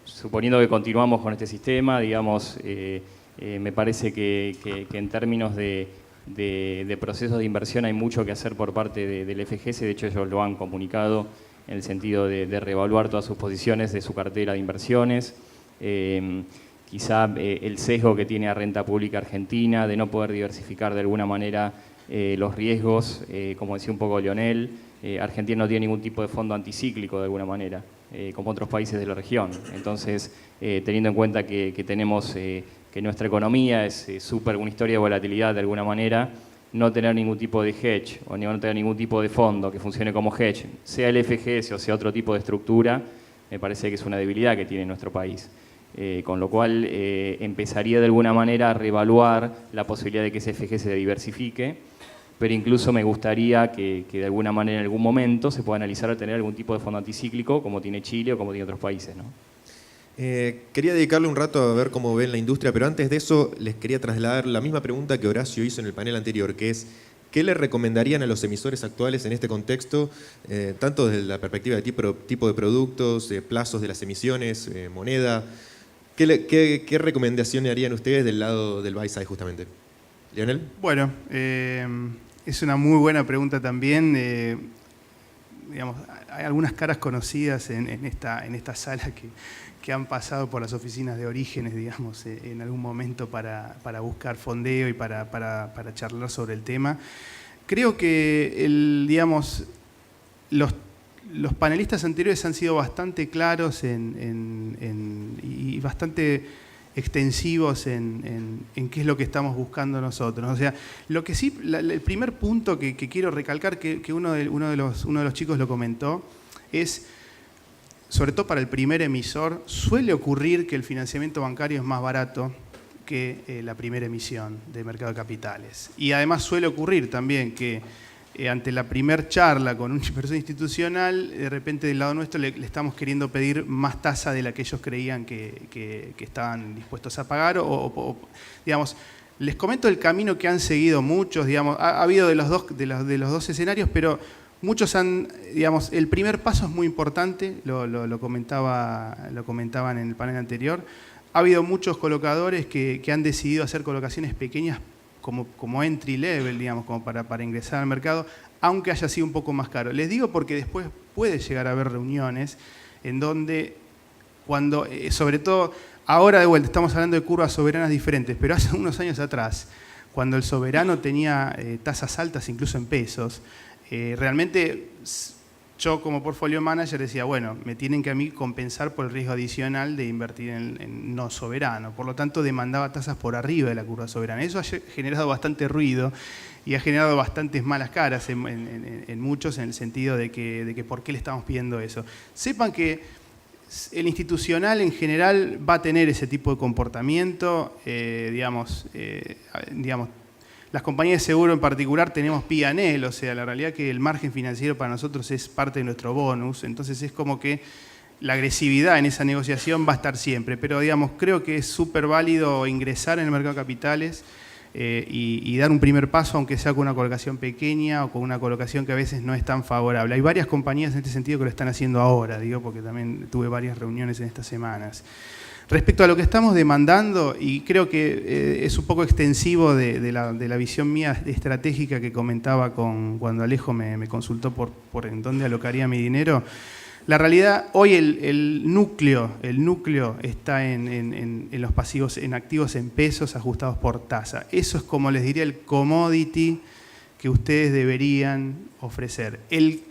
Suponiendo que continuamos con este sistema, digamos, me parece que en términos de procesos de inversión hay mucho que hacer por parte del FGS. De hecho, ellos lo han comunicado en el sentido de reevaluar todas sus posiciones de su cartera de inversiones. Quizá el sesgo que tiene a renta pública argentina, de no poder diversificar de alguna manera los riesgos, como decía un poco Lionel, Argentina no tiene ningún tipo de fondo anticíclico de alguna manera, como otros países de la región. Entonces, teniendo en cuenta que tenemos que nuestra economía es una historia de volatilidad de alguna manera, no tener ningún tipo de hedge o no tener ningún tipo de fondo que funcione como hedge, sea el FGS o sea otro tipo de estructura, me parece que es una debilidad que tiene nuestro país. Con lo cual empezaría de alguna manera a reevaluar la posibilidad de que ese FGS se diversifique, pero incluso me gustaría que de alguna manera en algún momento se pueda analizar tener algún tipo de fondo anticíclico como tiene Chile o como tiene otros países, ¿no? Quería dedicarle un rato a ver cómo ven la industria, pero antes de eso les quería trasladar la misma pregunta que Horacio hizo en el panel anterior, que es ¿qué le recomendarían a los emisores actuales en este contexto, tanto desde la perspectiva de tipo de productos, plazos de las emisiones, moneda? ¿Qué recomendaciones harían ustedes del lado del buy side justamente? ¿Lionel? Bueno, es una muy buena pregunta también. Digamos, hay algunas caras conocidas en esta sala que han pasado por las oficinas de Orígenes, digamos, en algún momento para buscar fondeo y para charlar sobre el tema. Creo que digamos, los panelistas anteriores han sido bastante claros y bastante extensivos en qué es lo que estamos buscando nosotros. O sea, lo que sí, el primer punto que quiero recalcar, que uno de los chicos lo comentó, es, sobre todo para el primer emisor, suele ocurrir que el financiamiento bancario es más barato que la primera emisión de mercado de capitales. Y además suele ocurrir también que ante la primer charla con una inversión institucional, de repente del lado nuestro le estamos queriendo pedir más tasa de la que ellos creían que estaban dispuestos a pagar. Digamos, les comento el camino que han seguido muchos, digamos, ha habido de los dos escenarios, pero muchos digamos, el primer paso es muy importante, lo comentaban en el panel anterior. Ha habido muchos colocadores que han decidido hacer colocaciones pequeñas como entry level, digamos, como para ingresar al mercado, aunque haya sido un poco más caro. Les digo porque después puede llegar a haber reuniones en donde, sobre todo, ahora de vuelta estamos hablando de curvas soberanas diferentes, pero hace unos años atrás, cuando el soberano tenía tasas altas incluso en pesos, realmente yo como portfolio manager decía, bueno, me tienen que a mí compensar por el riesgo adicional de invertir en no soberano. Por lo tanto, demandaba tasas por arriba de la curva soberana. Eso ha generado bastante ruido y ha generado bastantes malas caras en muchos, en el sentido de que por qué le estamos pidiendo eso. Sepan que El institucional en general va a tener ese tipo de comportamiento, las compañías de seguro en particular tenemos P&L, o sea, la realidad que el margen financiero para nosotros es parte de nuestro bonus, entonces es como que la agresividad en esa negociación va a estar siempre, pero digamos, creo que es súper válido ingresar en el mercado de capitales y dar un primer paso, aunque sea con una colocación pequeña o con una colocación que a veces no es tan favorable. Hay varias compañías en este sentido que lo están haciendo ahora, digo, porque también tuve varias reuniones en estas semanas. Respecto a lo que estamos demandando, y creo que es un poco extensivo de la visión mía estratégica que comentaba cuando Alejo me consultó por en dónde alocaría mi dinero, la realidad, hoy el núcleo está en los pasivos, en activos en pesos ajustados por tasa. Eso es, como les diría, el commodity que ustedes deberían ofrecer.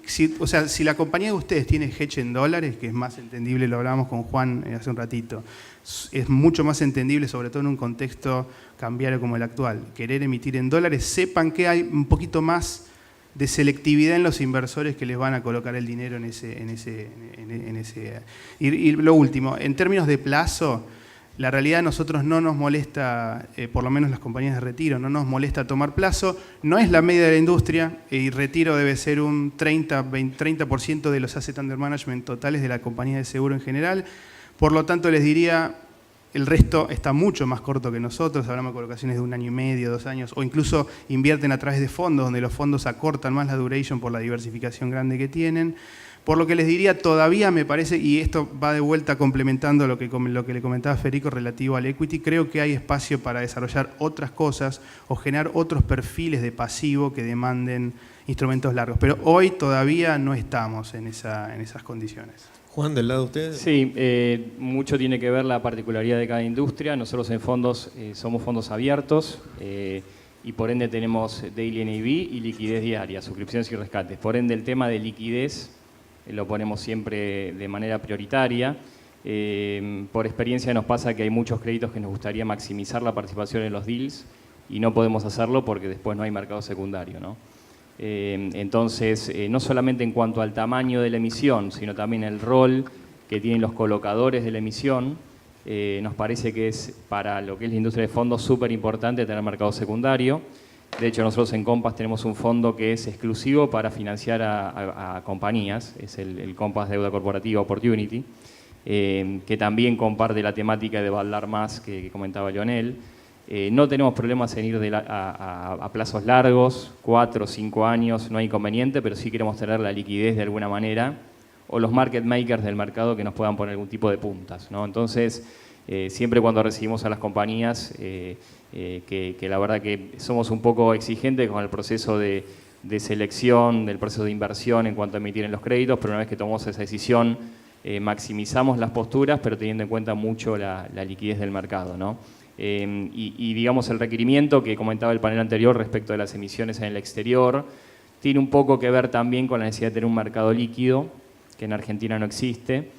Si la compañía de ustedes tiene hedge en dólares, que es más entendible, lo hablábamos con Juan hace un ratito, es mucho más entendible, sobre todo en un contexto cambiario como el actual, querer emitir en dólares, sepan que hay un poquito más de selectividad en los inversores que les van a colocar el dinero en ese. Y lo último, en términos de plazo, la realidad a nosotros no nos molesta, por lo menos las compañías de retiro, no nos molesta tomar plazo, no es la media de la industria, y retiro debe ser un 30% de los asset under management totales de la compañía de seguro en general, por lo tanto les diría, el resto está mucho más corto que nosotros, hablamos de colocaciones de 1 año y medio, 2 años, o incluso invierten a través de fondos, donde los fondos acortan más la duration por la diversificación grande que tienen. Por lo que les diría, todavía me parece, y esto va de vuelta complementando lo que le comentaba Federico relativo al equity, creo que hay espacio para desarrollar otras cosas o generar otros perfiles de pasivo que demanden instrumentos largos. Pero hoy todavía no estamos en esas condiciones. Juan, ¿del lado de usted? Sí, mucho tiene que ver la particularidad de cada industria. Nosotros en fondos somos fondos abiertos y por ende tenemos daily NAV y liquidez diaria, suscripciones y rescates. Por ende el tema de liquidez lo ponemos siempre de manera prioritaria. Por experiencia nos pasa que hay muchos créditos que nos gustaría maximizar la participación en los deals y no podemos hacerlo porque después no hay mercado secundario, ¿no? Entonces, no solamente en cuanto al tamaño de la emisión, sino también el rol que tienen los colocadores de la emisión, nos parece que es para lo que es la industria de fondos súper importante tener mercado secundario. De hecho, nosotros en Compass tenemos un fondo que es exclusivo para financiar a compañías, es el Compass Deuda Corporativa Opportunity, que también comparte la temática de baldar más que comentaba Lionel. No tenemos problemas en ir a plazos largos, 4 o 5 años, no hay inconveniente, pero sí queremos tener la liquidez de alguna manera, o los market makers del mercado que nos puedan poner algún tipo de puntas, ¿no? Entonces, siempre cuando recibimos a las compañías, que la verdad que somos un poco exigentes con el proceso de selección, del proceso de inversión en cuanto a emitir en los créditos, pero una vez que tomamos esa decisión, maximizamos las posturas, pero teniendo en cuenta mucho la liquidez del mercado, ¿no? Y digamos el requerimiento que comentaba el panel anterior respecto de las emisiones en el exterior, tiene un poco que ver también con la necesidad de tener un mercado líquido, que en Argentina no existe,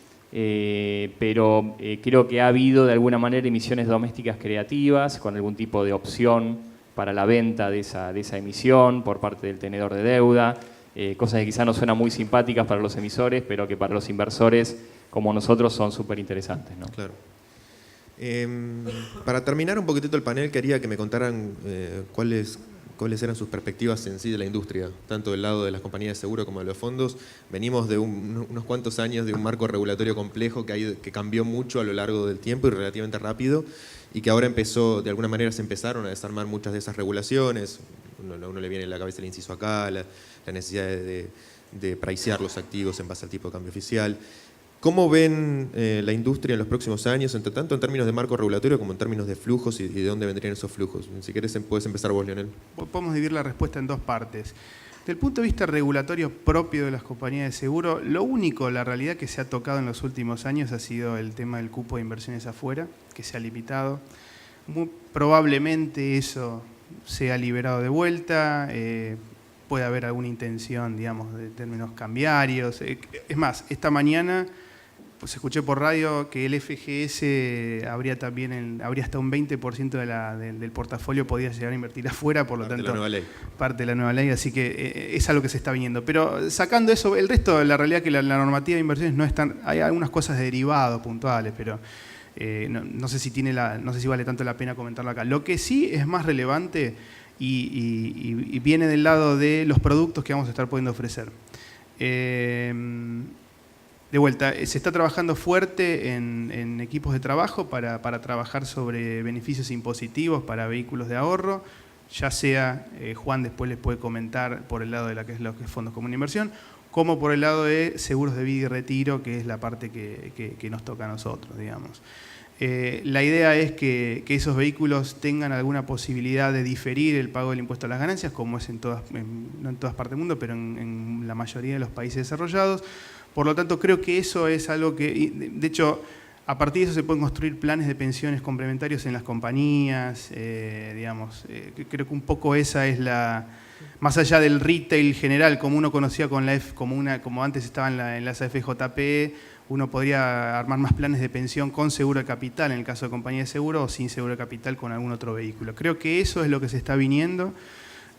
pero creo que ha habido de alguna manera emisiones domésticas creativas con algún tipo de opción para la venta de esa emisión por parte del tenedor de deuda, cosas que quizás no suenan muy simpáticas para los emisores, pero que para los inversores como nosotros son súper interesantes, ¿no? Claro. Para terminar un poquitito el panel, quería que me contaran cuáles eran sus perspectivas en sí de la industria, tanto del lado de las compañías de seguro como de los fondos. Venimos de unos cuantos años de un marco regulatorio complejo que cambió mucho a lo largo del tiempo y relativamente rápido, y que ahora de alguna manera se empezaron a desarmar muchas de esas regulaciones. A uno le viene a la cabeza el inciso acá, la necesidad de pricear los activos en base al tipo de cambio oficial. ¿Cómo ven la industria en los próximos años, tanto en términos de marco regulatorio como en términos de flujos y de dónde vendrían esos flujos? Si querés, puedes empezar vos, Lionel. Podemos dividir la respuesta en dos partes. Desde el punto de vista regulatorio propio de las compañías de seguro, lo único, la realidad que se ha tocado en los últimos años ha sido el tema del cupo de inversiones afuera, que se ha limitado. Muy probablemente eso sea liberado de vuelta, puede haber alguna intención, digamos, de términos cambiarios. Es más, esta mañana pues escuché por radio que el FGS habría hasta un 20% del portafolio podía llegar a invertir afuera, por lo tanto, de la nueva ley. Parte de la nueva ley, así que es algo que se está viniendo. Pero sacando eso, el resto, la realidad que la normativa de inversiones no es tan, hay algunas cosas de derivados puntuales, pero no sé si vale tanto la pena comentarlo acá. Lo que sí es más relevante y viene del lado de los productos que vamos a estar pudiendo ofrecer. De vuelta, se está trabajando fuerte en equipos de trabajo para trabajar sobre beneficios impositivos para vehículos de ahorro, ya sea, Juan después les puede comentar por el lado de lo que es fondos comunes de inversión, como por el lado de seguros de vida y retiro, que es la parte que nos toca a nosotros, digamos. La idea es que esos vehículos tengan alguna posibilidad de diferir el pago del impuesto a las ganancias, como es no en todas partes del mundo, pero en la mayoría de los países desarrollados. Por lo tanto, creo que eso es algo que, de hecho, a partir de eso se pueden construir planes de pensiones complementarios en las compañías, digamos. Creo que un poco esa es más allá del retail general, como uno conocía como antes estaba en las AFJP, uno podría armar más planes de pensión con seguro de capital, en el caso de compañía de seguro, o sin seguro de capital con algún otro vehículo. Creo que eso es lo que se está viniendo.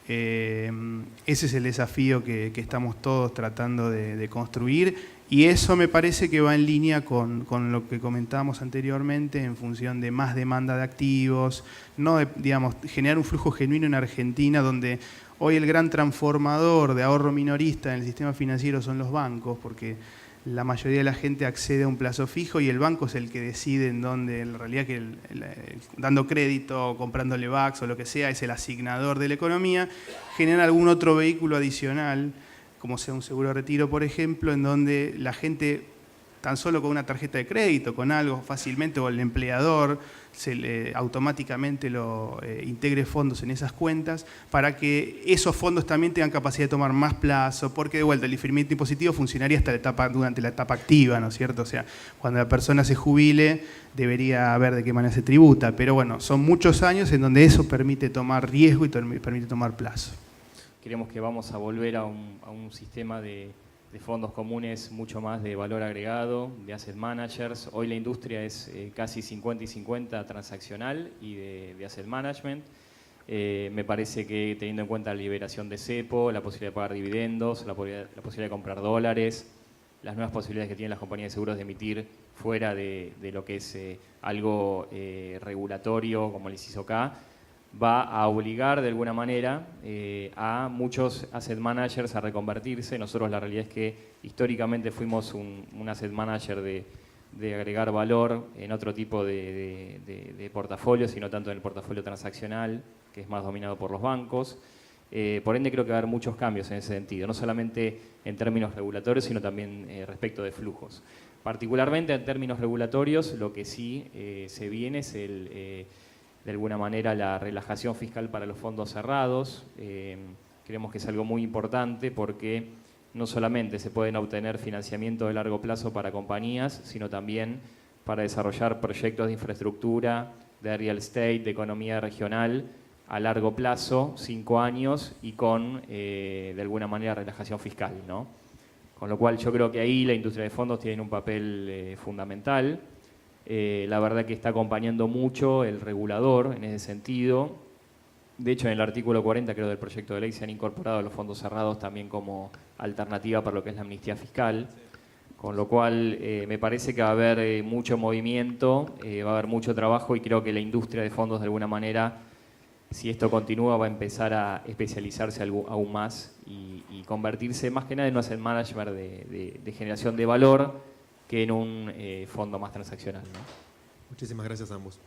Ese es el desafío que estamos todos tratando de construir, y eso me parece que va en línea con lo que comentábamos anteriormente en función de más demanda de activos, digamos, generar un flujo genuino en Argentina, donde hoy el gran transformador de ahorro minorista en el sistema financiero son los bancos, porque la mayoría de la gente accede a un plazo fijo y el banco es el que decide en dónde, en realidad que dando crédito, comprándole BACS o lo que sea, es el asignador de la economía, genera algún otro vehículo adicional, como sea un seguro de retiro, por ejemplo, en donde la gente, tan solo con una tarjeta de crédito, con algo fácilmente, o el empleador, automáticamente integre fondos en esas cuentas para que esos fondos también tengan capacidad de tomar más plazo, porque de vuelta el diferimiento impositivo funcionaría durante la etapa activa, ¿no es cierto? O sea, cuando la persona se jubile debería ver de qué manera se tributa, pero bueno, son muchos años en donde eso permite tomar riesgo y permite tomar plazo. Creemos que vamos a volver a un sistema de fondos comunes mucho más de valor agregado, de asset managers. Hoy la industria es casi 50 y 50 transaccional y de asset management. Me parece que teniendo en cuenta la liberación de cepo, la posibilidad de pagar dividendos, la posibilidad de comprar dólares, las nuevas posibilidades que tienen las compañías de seguros de emitir fuera de lo que es algo regulatorio como el inciso K, va a obligar de alguna manera a muchos asset managers a reconvertirse. Nosotros la realidad es que históricamente fuimos un asset manager de agregar valor en otro tipo de portafolio, sino tanto en el portafolio transaccional, que es más dominado por los bancos. Por ende creo que va a haber muchos cambios en ese sentido, no solamente en términos regulatorios, sino también respecto de flujos. Particularmente en términos regulatorios, lo que sí se viene es de alguna manera la relajación fiscal para los fondos cerrados. Creemos que es algo muy importante porque no solamente se pueden obtener financiamiento de largo plazo para compañías, sino también para desarrollar proyectos de infraestructura, de real estate, de economía regional a largo plazo, 5 años, y con de alguna manera relajación fiscal, ¿no? Con lo cual yo creo que ahí la industria de fondos tiene un papel fundamental. La verdad que está acompañando mucho el regulador en ese sentido. De hecho, en el artículo 40, creo, del proyecto de ley se han incorporado los fondos cerrados también como alternativa para lo que es la amnistía fiscal. Con lo cual, me parece que va a haber mucho movimiento, va a haber mucho trabajo, y creo que la industria de fondos, de alguna manera, si esto continúa, va a empezar a especializarse aún más y convertirse más que nada en un asset management de generación de valor, que en un fondo más transaccional, ¿no? Muchísimas gracias a ambos.